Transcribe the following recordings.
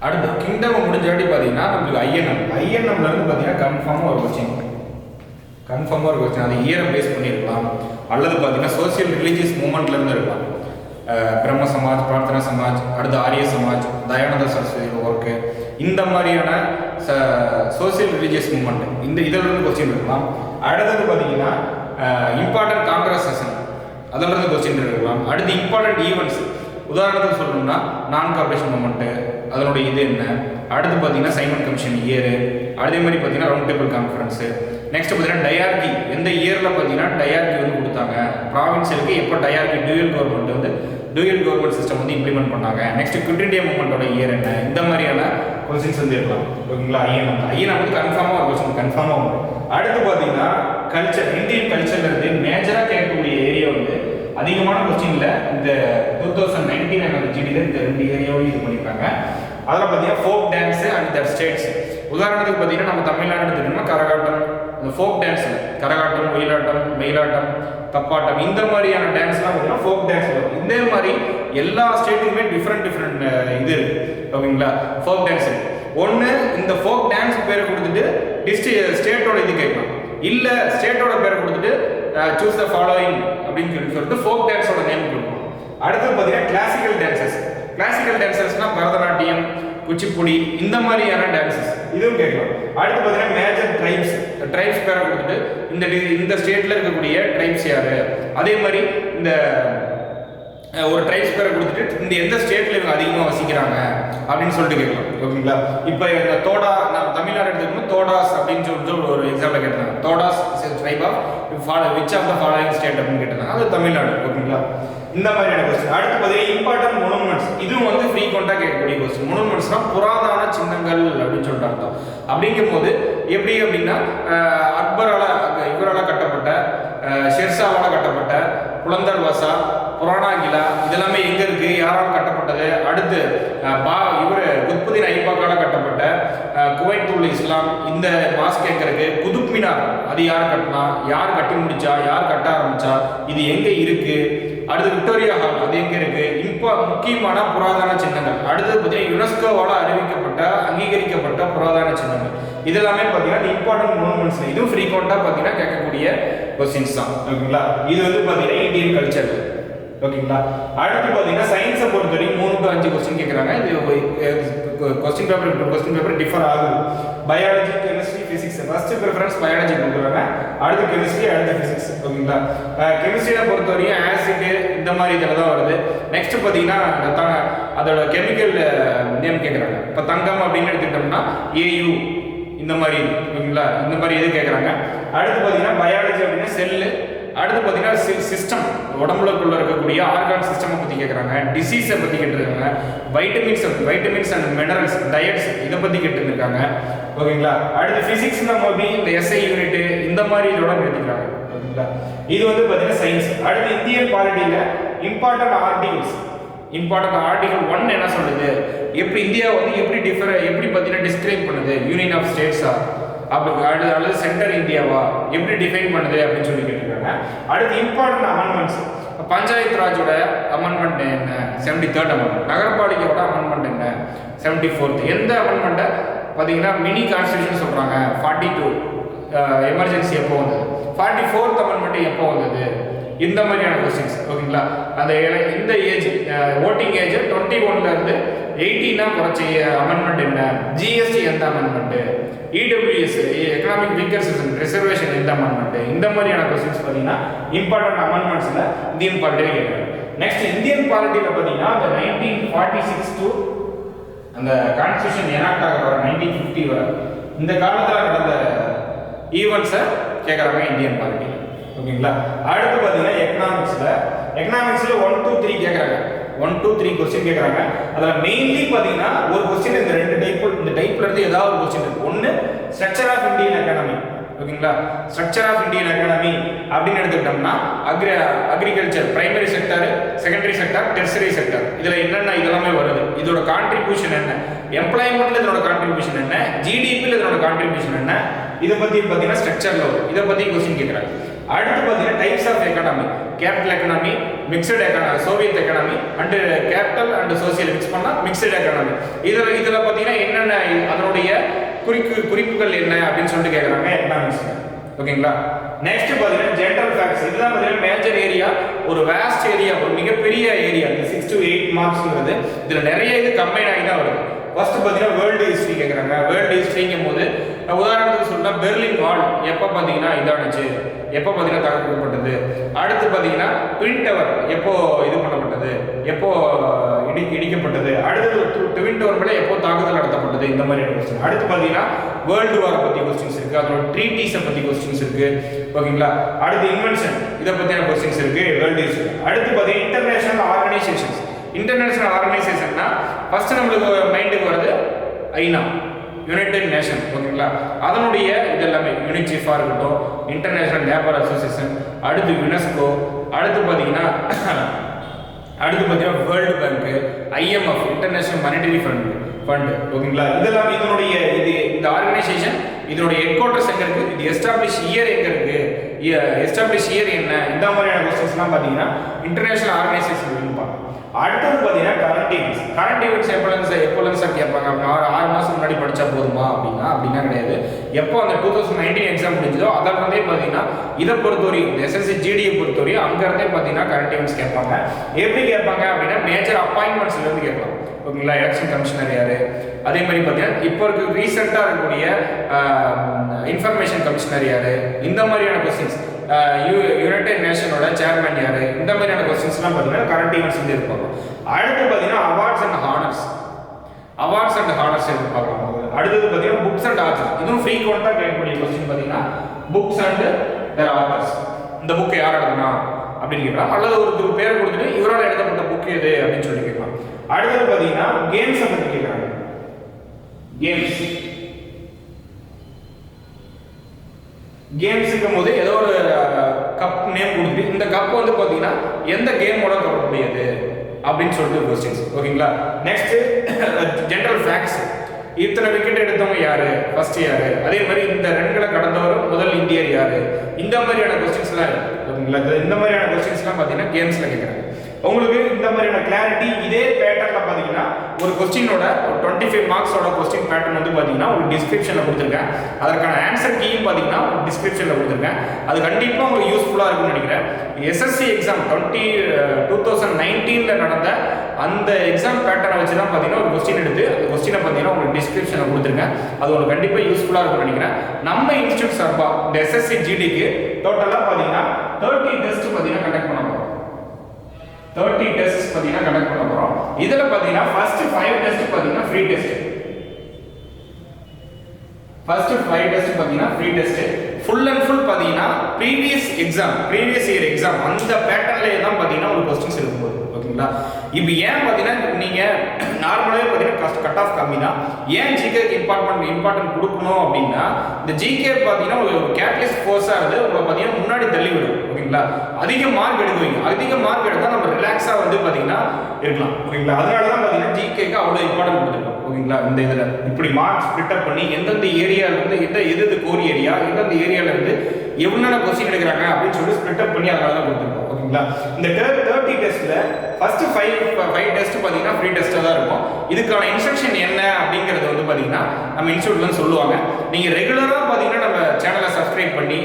அடுத்து கிங்டம் முடிஞ்சாடி பார்த்தீங்கன்னா நம்மளுக்கு ஐஎன்எம்ல இருந்து பார்த்தீங்கன்னா கன்ஃபார்மாக ஒரு கொஸ்டின் அது இயரை பேஸ் பண்ணியிருக்கலாம், அல்லது பார்த்தீங்கன்னா சோசியல் ரிலீஜியஸ் மூமெண்ட்லேருந்து இருக்கலாம். பிரம்ம சமாஜ், பிரார்த்தனா சமாஜ், அடுத்து ஆரிய சமாஜ், தயானந்த சரஸ்வதி ஒர்க்கு, இந்த மாதிரியான சோசியல் ரிலீஜியஸ் மூமெண்ட் இந்த இதிலிருந்து கொஸ்டின் இருக்கலாம். அடுத்தது பார்த்தீங்கன்னா இம்பார்ட்டன்ட் காங்கிரஸ் செஷன் அதிலிருந்து கொஸ்டின் இருக்கலாம். அடுத்து இம்பார்ட்டன்ட் ஈவெண்ட்ஸ், உதாரணத்துக்கு சொல்லணும்னா நான் கார்பரேஷன் மூமெண்ட்டு அதனுடைய இது என்ன, அடுத்து பார்த்தீங்கன்னா சைமன் கமிஷன் இயரு, அதே மாதிரி பார்த்தீங்கன்னா ரவுண்ட் டேபிள் கான்ஃபரன்ஸு. நெக்ஸ்ட் பார்த்தீங்கன்னா டயார்கி, எந்த இயரில் பார்த்தீங்கன்னா டயார்கி வந்து கொடுத்தாங்க, ப்ராவின்சியலுக்கு எப்போ டயார்கி டூயல் கவர்மெண்ட் சிஸ்டம் வந்து இம்ப்ளிமெண்ட் பண்ணாங்க, நெக்ஸ்ட் குவிட் இண்டியா மூவ்மெண்ட்டோட இயர் என்ன, இந்த மாதிரியான கொஸ்டின்ஸ் வந்து இருக்கலாம். ஓகேங்களா, ஐஎன்எம் வந்து கன்ஃபார்மாக ஒரு கொஸ்டின் கன்ஃபார்மாக வரும். அடுத்து பார்த்தீங்கன்னா கல்ச்சர், இந்தியன் கல்ச்சர்ல இருந்து மேஜராக கேட்கக்கூடிய ஏரியா வந்து அதிகமான கொஸ்டின்ல இந்த 2019 அந்த ஜிடியில் இந்த 2 ஏரியாவும் இது பண்ணியிருக்காங்க. அதில் பார்த்தீங்கன்னா folk dance and that states. உதாரணத்துக்கு பார்த்தீங்கன்னா நம்ம தமிழ்நாடு எடுத்துக்கிட்டோம்னா கரகாட்டம், இந்த ஃபோக் டான்ஸ், கரகாட்டம், ஒயிலாட்டம், மயிலாட்டம், தப்பாட்டம், இந்த மாதிரியான டான்ஸ்லாம் பார்த்தீங்கன்னா ஃபோக் டான்ஸ் வரும். இந்த மாதிரி எல்லா ஸ்டேட்டுக்குமே டிஃப்ரெண்ட் இது இருக்கு. ஓகேங்களா, ஃபோக் டான்ஸ் ஒன்று இந்த ஃபோக் டான்ஸ் பேரை கொடுத்துட்டு ஸ்டேட்டோட இது கேட்கலாம், இல்லை ஸ்டேட்டோட பேரை கொடுத்துட்டு சூஸ் த ஃபாலோயிங் அப்படின்னு சொல்லிட்டு ஃபோக் டான்ஸோட நேம் கொடுக்கணும். அடுத்து பார்த்தீங்கன்னா கிளாசிக்கல் டான்சஸ்னா பரதநாட்டியம், குச்சிப்புடி, இந்த மாதிரியான டான்சஸ் இதுவும் கேட்கலாம். அடுத்து பார்த்தீங்கன்னா மேஜர் ட்ரைப்ஸ் பேரை கொடுத்துட்டு இந்த ஸ்டேட்ல இருக்கக்கூடிய ட்ரைப்ஸ் யாரு, அதே மாதிரி இந்த ஒரு ட்ரைப்ஸ் பேரை கொடுத்துட்டு இந்த எந்த ஸ்டேட்ல இவங்க அதிகமாக வசிக்கிறாங்க அப்படின்னு சொல்லிட்டு கேட்கலாம். ஓகேங்களா, இப்போ இந்த தோடா, நம்ம தமிழ்நாடு எடுத்துக்கணும், தோடாஸ் அப்படின்னு சொல்லிட்டு ஒரு எக்ஸாம்பிள் கேட்டாங்க, Todas tribe of which of the following state அப்படின்னு கேட்டாங்க, அது தமிழ்நாடு. ஓகேங்களா, இந்த மாதிரியான கொஸ்டின். அடுத்து பார்த்தீங்கன்னா இம்பார்ட்டன்ட் மொனுமெண்ட்ஸ், இதுவும் வந்து ஃப்ரீக்வெண்ட்டாக கேட்கக்கூடிய கொஸ்டின். மொனுமெண்ட்ஸ்னா புராதன சின்னங்கள் அப்படின்னு சொல்லிட்டு அர்த்தம். அப்படிங்கும் போது எப்படி அப்படின்னா இவரால் கட்டப்பட்ட, ஷெர்ஷாவால் கட்டப்பட்ட புலந்தர் வாசா, புராணாகிலா, இதெல்லாமே எங்க இருக்கு, யாரால் கட்டப்பட்டது. அடுத்து இவர் குத்புதீன் ஐபாக்கால கட்டப்பட்ட குவைத் உல் இஸ்லாம், இந்த மாஸ்க் எங்க இருக்கு. குதுப் மினார், அது யார் கட்டினா, யார் கட்டி முடிச்சா, யார் கட்ட ஆரம்பிச்சா, இது எங்க இருக்கு. அடுத்து விக்டோரியா ஹால், அது எங்க இருக்கு. முக்கியமான புராதன சின்னங்கள். அடுத்து பார்த்தீங்கன்னா யுனெஸ்கோவால் அங்கீகரிக்கப்பட்ட புராதன சின்னங்கள். இதெல்லாமே பார்த்தீங்கன்னா இம்பார்ட்டன்ட் மூமெண்ட்ஸ். இதுவும் ஃப்ரீக்வெண்ட்டாக பார்த்தீங்கன்னா கேட்கக்கூடிய கொஸ்டின்ஸ் தான். ஓகேங்களா, இது வந்து பார்த்தீங்கன்னா இந்தியன் கல்ச்சர். ஓகேங்களா, அடுத்து பார்த்தீங்கன்னா சயின்ஸை பொறுத்த வரைக்கும் 3 to 5 கொஸ்டின் கேட்குறாங்க. இது கொஸ்டின் பேப்பர் டிஃபர் ஆகுது. Biology, chemistry, physics. First preference biology கொடுக்குறாங்க, அடுத்து கெமிஸ்ட்ரி, அடுத்து பிசிக்ஸ். ஓகேங்களா, கெமிஸ்ட்ரியை பொறுத்த வரைக்கும் ஆசிட் இந்த மாதிரி இதில் தான் வருது. நெக்ஸ்ட் பார்த்தீங்கன்னா அதோட கெமிக்கல் நேம் கேட்குறாங்க. இப்போ தங்கம் அப்படின்னு எடுத்துக்கிட்டோம்னா AU இந்த மாதிரி. ஓகேங்களா, இந்த மாதிரி எது கேட்குறாங்க. அடுத்து பார்த்தீங்கன்னா பயாலஜி அப்படின்னா செல்லு. அடுத்து பார்த்தீங்கன்னா சிஸ்டம், உடம்புக்குள்ள இருக்கக்கூடிய ஆர்கான் சிஸ்டம் பற்றி கேட்குறாங்க. டிசீஸை பற்றி கேட்டுருக்காங்க. வைட்டமின்ஸ் அண்ட் மினரல்ஸ், டயட்ஸ், இதை பற்றி கேட்டுருக்காங்க. ஓகேங்களா, அடுத்து ஃபிசிக்ஸ்னா மோபி இந்த SI யூனிட் இந்த மாதிரி இதோட கேட்டுக்கிறாங்க. ஓகேங்களா, இது வந்து பார்த்தீங்கன்னா சயின்ஸ். அடுத்து இந்தியன் பாலிட்டியில் இம்பார்ட்டன்ட் ஆர்டிகல் 1 என்ன சொல்லுது, எப்படி இந்தியா வந்து எப்படி பார்த்தீங்கன்னா டிஸ்கிரைப் பண்ணுது, யூனியன் ஆஃப் ஸ்டேட்ஸா அல்லது சென்டர் இந்தியாவா எப்படி டிஃபைன் பண்ணுது அப்படின்னு சொல்லி கேட்டிருக்காங்க. அடுத்து இம்பார்ட்டன்ட் அமெண்ட்மெண்ட்ஸ், பஞ்சாயத்து ராஜோட அமெண்ட்மெண்ட் என்ன, 73rd அமெண்ட்மெண்ட். நகரப்பாலிகையோட அமெண்ட்மெண்ட் என்ன, 74th. எந்த அமெண்ட்மெண்ட்டை பார்த்தீங்கன்னா மினி கான்ஸ்டியூஷன் சொல்கிறாங்க. 42 எமர்ஜென்சி எப்போ வந்தது, 44th அமெண்ட்மெண்ட் எப்போ வந்தது, இந்த மாதிரியான கொஸ்டின்ஸ். ஓகேங்களா, அந்த இந்த ஏஜ் ஓட்டிங் ஏஜ் 21 இருந்து 18 குறைச்ச அமெண்ட்மெண்ட் என்ன, GST எந்த amendment, EWS economic weaker section reservation எந்த அமெண்ட்மெண்ட், இந்த மாதிரியான கொஸ்டின்ஸ் பார்த்தீங்கன்னா இம்பார்ட்டன்ட் அமெண்ட்மெண்ட்ஸில் இந்தியன் பாலிட்டியில் கேட்குறாங்க. நெக்ஸ்ட் இந்தியன் பாலிட்டியில் பார்த்தீங்கன்னா அந்த 1946 to அந்த கான்ஸ்டியூஷன் எனாக்ட் ஆக வர 1950 வர இந்த காலத்தில் நடந்த ஈவெண்ட்ஸை கேட்குறாங்க இந்தியன் பாலிட்டியில். ஓகேங்களா, அடுத்து பார்த்தீங்கன்னா எக்கனாமிக்ஸில் 1 to 3 கேட்குறாங்க. 1 to 3 கொஸ்டின் கேட்குறாங்க. அதில் மெயின்லி பார்த்தீங்கன்னா ஒரு கொஸ்டின் இந்த 2 டைப்ல இருந்து ஏதாவது ஒரு கொஸ்டின் இருக்கு. ஒன்று ஸ்ட்ரக்சர் ஆஃப் இந்தியன் எக்கானமி. ஓகேங்களா, ஸ்ட்ரக்சர் ஆஃப் இந்தியன் எக்கானமி அப்படின்னு எடுத்துக்கிட்டோம்னா agriculture, primary sector, secondary sector, tertiary sector, இதில் என்னென்ன இதெல்லாமே வருது, இதோட கான்ட்ரிபியூஷன் என்ன, எம்ப்ளாய்மெண்ட்ல இதோட கான்ட்ரிபியூஷன் என்ன, GDPயில் இதோட கான்ட்ரிபியூஷன் என்ன, இதை பற்றி பார்த்தீங்கன்னா ஸ்ட்ரக்சரில் வரும். இதை பற்றி கொஸ்டின் கேட்குறாங்க. அடுத்து பார்த்தீங்கன்னா types of economy, capital economy, mixed economy, Soviet economy and capital and social mix பண்ணா மிக்சட் எக்கானமி. இதுல பார்த்தீங்கன்னா என்னென்ன அதனுடைய குறிப்புகள் என்ன அப்படின்னு சொல்லிட்டு கேட்குறாங்க எக்கனாமிக்ஸ்ல. ஓகேங்களா. நெக்ஸ்ட் பார்த்தீங்கன்னா ஜெனரல் ஃபேக்ட்ஸ். இதெல்லாம் பார்த்தீங்கன்னா மேஜர் ஏரியா, ஒரு வேஸ்ட் ஏரியா, ஒரு மிகப்பெரிய ஏரியா. இந்த 6 to 8 மார்க்ஸ்ங்கிறது இதுல நிறைய இது கம்பைன் ஆகி தான் வருது. ஃபர்ஸ்ட் பார்த்தீங்கன்னா வேர்ல்டு ஹிஸ்டரி கேட்குறாங்க. வேர்ல்டு ஹிஸ்டரிங்கும் போது உதாரணத்துக்கு சொன்னா பெர்லின் வால் எப்போ பார்த்தீங்கன்னா இதானுச்சு, எப்போ பார்த்தீங்கன்னா தகர்க்கப்பட்டது. அடுத்து பார்த்தீங்கன்னா ட்வின் டவர் எப்போ இது பண்ணப்பட்டது, எப்போ இடிக்கப்பட்டது. அடுத்து ட்வின் டவர் மேலே எப்போ தாக்குதல் நடத்தப்பட்டது, இந்த மாதிரி கொஸ்டின். அடுத்து பார்த்தீங்கன்னா வேர்ல்டு வாரை பற்றி கொஸ்டின்ஸ் இருக்கு, அதோட ட்ரீட்டிஸை பற்றி கொஸ்டின்ஸ் இருக்கு. ஓகேங்களா. அடுத்து இன்வென்ஷன் இதை பற்றியான கொஸ்டின்ஸ் இருக்கு வேர்ல்டு ஹிஸ்டரி. அடுத்து பார்த்தீங்கன்னா இன்டர்நேஷனல் ஆர்கனைசேஷன்ஸ். இன்டர்நேஷனல் ஆர்கனைசேஷன்னா ஃபர்ஸ்ட் நம்மளுக்கு மைண்டுக்கு வருது ஐநா, யுனைடெட் நேஷன். ஓகேங்களா. அதனுடைய இதெல்லாமே யூனிசெஃபா இருக்கட்டும், இன்டர்நேஷனல் லேபர் அசோசியேஷன், அடுத்து யுனெஸ்கோ, அடுத்து பார்த்தீங்கன்னா world bank, IMF international monetary fund. ஓகேங்களா. இதெல்லாம் இதனுடைய இந்த ஆர்கனைசேஷன் இதனுடைய ஹெட் குவார்ட்டர்ஸ் எங்க இருக்கு, இது எஸ்டாப்ளிஷ் இயர் எங்க இருக்கு, எஸ்டாப்ளிஷ் இயர் என்ன, இந்த மாதிரியான கொஸ்டின்ஸ்லாம் பார்த்தீங்கன்னா இன்டர்நேஷனல் ஆர்கனைசேஷன் பார்க்கலாம். அடுத்தது பார்த்தீங்கன்னா கரண்ட் ஈவெண்ட்ஸ். கரண்ட் ஈவெண்ட்ஸ் எப்போலேருந்து சார் கேட்பாங்க அப்படின்னா 6 மாதம் முன்னாடி படித்தா போதுமா அப்படின்னா கிடையாது. எப்போ அந்த 2019 எக்ஸாம் முடிஞ்சதோ அதிலிருந்தே பார்த்தீங்கன்னா இதை பொறுத்தவரை SSC GDயை பொறுத்தவரை அங்கேருந்தே பார்த்தீங்கன்னா கரண்ட் ஈவெண்ட்ஸ் கேட்பாங்க. எப்படி கேட்பாங்க அப்படின்னா மேஜர் அப்பாயின்மெண்ட்ஸ்லேருந்து கேட்பாங்க. ஓகேங்களா. எலெக்ஷன் கமிஷனர் யாரு, அதே மாதிரி பார்த்தீங்கன்னா இப்போ இருக்க ரீசெண்டாக இருக்கக்கூடிய இன்ஃபர்மேஷன் கமிஷனர் யாரு, இந்த மாதிரியான கொஸ்டின்ஸ், யுனைடெட் நேஷனோட சேர்மன் யாரு, இந்த மாதிரியான கொஸ்டின்ஸ்லாம் பார்த்தீங்கன்னா கரண்ட் ஈவெண்ட்ஸ் வந்து இருப்பாங்க. அடுத்து பார்த்தீங்கன்னா அவார்ட்ஸ் அண்ட் ஹானர்ஸ் எதிர்பார்க்கலாம். அடுத்தது பார்த்தீங்கன்னா புக்ஸ் அண்ட் ஆத்தர்ஸ். இதுவும் ஃப்ரீக்வெண்ட்டாக கேட்கக்கூடிய கொஸ்டின் பார்த்தீங்கன்னா புக்ஸ் அண்ட் தேர் ஆத்தர்ஸ். இந்த புக்கை யார் எழுதுனா அப்படின்னு கேட்கலாம், அல்லது ஒரு பேர் கொடுத்துட்டு இவரால் எழுதப்பட்ட புக் எது அப்படின்னு சொல்லி கேட்கலாம். அடுத்தது பார்த்தீங்கன்னா கேம்ஸை பற்றி கேட்குறாங்க. கேம்ஸுக்கும் போது ஏதோ ஒரு கப் நேம் கொடுத்துட்டு இந்த கப் வந்து பார்த்தீங்கன்னா எந்த கேமோட தொடர்புடையது அப்படின்னு சொல்லிட்டு கொஸ்டின்ஸ். ஓகேங்களா. Next general facts. இத்தனை விக்கெட் எடுத்தவங்க யாரு, ஃபர்ஸ்ட் யாரு, அதே மாதிரி இந்த ரன்களை கடந்தவர் முதல் இந்தியர் யாரு, இந்த மாதிரியான கொஸ்டின்ஸ்லாம் இருக்கு. ஓகேங்களா. இந்த மாதிரியான கொஸ்டின்ஸ்லாம் பார்த்தீங்கன்னா கேம்ஸ்ல கேட்குறாங்க. உங்களுக்கு இந்த மாதிரியான கிளாரிட்டி இதே பேட்டர்ல பார்த்தீங்கன்னா ஒரு கொஸ்டினோட 25 மார்க்ஸோட கொஸ்டின் பேட்டர்ன் வந்து பார்த்தீங்கன்னா ஒரு டிஸ்கிரிப்ஷனில் கொடுத்துருக்கேன். அதற்கான ஆன்சர் கீயும் பார்த்தீங்கன்னா ஒரு டிஸ்கிரிப்ஷனில் கொடுத்துருக்கேன். அது கண்டிப்பாக உங்களுக்கு யூஸ்ஃபுல்லாக இருக்கும்னு நினைக்கிறேன். SSC எக்ஸாம் 2019 நடந்த அந்த எக்ஸாம் பேட்டர்னை வச்சு தான் பார்த்தீங்கன்னா ஒரு கொஸ்டின் எடுத்து அந்த கொஸ்டினை பார்த்தீங்கன்னா உங்களுக்கு டிஸ்கிரிப்ஷனில் கொடுத்துருக்கேன். அது உங்களுக்கு கண்டிப்பாக யூஸ்ஃபுல்லாக இருக்கும்னு நினைக்கிறேன். நம்ம இன்ஸ்டியூட் சார்பா இந்த SSC GDக்கு டோட்டலாக பார்த்தீங்கன்னா 30 டெஸ்ட் பார்த்தீங்கன்னா கண்டக்ட் பண்ண போகிறோம். 30 டெஸ்ட் பார்த்தீங்கன்னா கண்டக்ட் பண்ண போகிறோம். இதில் பார்த்தீங்கன்னா ஃபர்ஸ்ட் 5 டெஸ்ட் பார்த்தீங்கன்னா ஃப்ரீ டெஸ்ட். ஃபர்ஸ்ட் 5 டெஸ்ட் பார்த்தீங்கன்னா free test. Full and full பார்த்தீங்கன்னா ப்ரீவியஸ் இயர் எக்ஸாம் அந்த பேட்டர்ன்லேயே தான் பார்த்தீங்கன்னா ஒரு கொஸ்டின்ஸ் இருக்கும்போது. ஓகேங்களா. இப்போ ஏன் பார்த்தீங்கன்னா நீங்கள் நார்மலாகவே பார்த்தீங்கன்னா கட் ஆஃப் கம்மி தான். ஏன் ஜிகேக்கு இம்பார்ட்டன்ட் கொடுக்கணும் அப்படின்னா இந்த ஜிகே பார்த்தீங்கன்னா ஒரு கேட்டலிஸ்ட் ஃபோர்ஸாக இருந்து உங்களை பார்த்தீங்கன்னா முன்னாடி தள்ளிவிடும். ஓகேங்களா. அதிக மார்க் எடுக்குவீங்க. அதிக மார்க் எடுத்தால் நம்ம ரிலாக்ஸாக வந்து பார்த்தீங்கன்னா இருக்கலாம். ஓகேங்களா. அதனால தான் பார்த்தீங்கன்னா ஜிகேக்கு அவ்வளோ இம்பார்ட்டன்ட் கொடுத்துருக்கோம். ஓகேங்களா. இந்த இதில் இப்படி மார்க்ஸ் ஸ்பிட்டப் பண்ணி எந்தெந்த ஏரியாவிலேருந்து எது கோர் ஏரியா, எந்தெந்த ஏரியாவிலேருந்து எவ்வளோ கொஸ்டின் எடுக்கிறாங்க அப்படின்னு சொல்லி ஸ்பிட்டப் பண்ணி அதனால தான் கொடுத்துருக்கோம். ஓகேங்களா. இந்த 30 டெஸ்ட்ல ஃபர்ஸ்ட் 5 டெஸ்ட் பார்த்தீங்கன்னா ஃப்ரீ டெஸ்ட்டாக தான் இருக்கும். இதுக்கான இன்ஸ்ட்ரக்ஷன் என்ன அப்படிங்கிறது வந்து பார்த்தீங்கன்னா நம்ம இன்ஸ்டியூட்ல சொல்லுவாங்க. நீங்கள் ரெகுலராக பார்த்தீங்கன்னா நம்ம சேனலை சப்ஸ்கிரைப் பண்ணி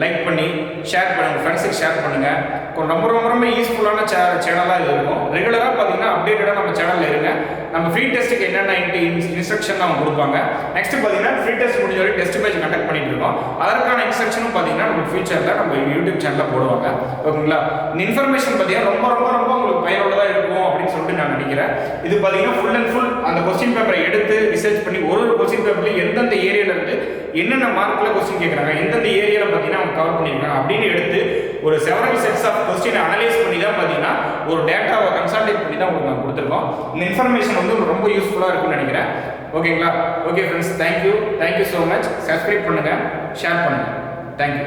லைக் பண்ணி ஷேர் பண்ணுங்க, ஃப்ரெண்ட்ஸுக்கு ஷேர் பண்ணுங்க. ரொம்ப யூஸ்ஃபுல்லான சேனலாக இது இருக்கும். ரெகுலராக பார்த்தீங்கன்னா அப்டேட்டடாக நம்ம சேனலில் இருங்க. நம்ம ஃப்ரீ டெஸ்ட்டுக்கு என்னென்ன இன்ஸ்ட்ரக்ஷன் அவங்க கொடுப்பாங்க. நெக்ஸ்ட் பார்த்தீங்கன்னா ஃப்ரீ டெஸ்ட் முடிஞ்ச வரைக்கும் டெஸ்ட் பேஜ் கண்டக்ட் பண்ணிட்டு இருக்கோம். அதற்கான இன்ஸ்ட்ரக்ஷனும் பார்த்தீங்கன்னா நம்ம ஃபியூச்சரில் நம்ம யூடியூப் சேனலில் போடுவாங்க. ஓகேங்களா. இந்த இன்ஃபர்மேஷன் பார்த்தீங்கன்னா ரொம்ப உங்களுக்கு பயனுள்ளதாக இருக்கும் அப்படின்னு சொல்லிட்டு நான் நினைக்கிறேன். இது பார்த்தீங்கன்னா ஃபுல் அண்ட் ஃபுல் அந்த கொஸ்டின் பேப்பரை எடுத்து ரிசர்ச் பண்ணி ஒரு கொஸ்டின் பேப்பர்லையும் எந்தெந்த ஏரியாவில் இருந்து என்னென்ன மார்க்கில் கொஸ்டின் கேட்குறாங்க, எந்தெந்த ஏரியாவில் பார்த்தீங்கன்னா அவங்க கவர் பண்ணியிருக்காங்க அப்படின்னு எடுத்து ஒரு செவரல் செட்ஸ் ஆஃப் கொஸ்டினை அனலைஸ் பண்ணி தான் பார்த்தீங்கன்னா ஒரு டேட்டாவை கன்சல்டேட் பண்ணி தான் உங்களுக்கு நான் கொடுத்துருக்கோம். இந்த இன்ஃபர்மேஷன் வந்து ரொம்ப யூஸ்ஃபுல்லாக இருக்கும்னு நினைக்கிறேன். ஓகேங்களா. Okay friends, thank you so much. Subscribe பண்ணுங்கள், ஷேர் பண்ணுங்கள். தேங்க்யூ.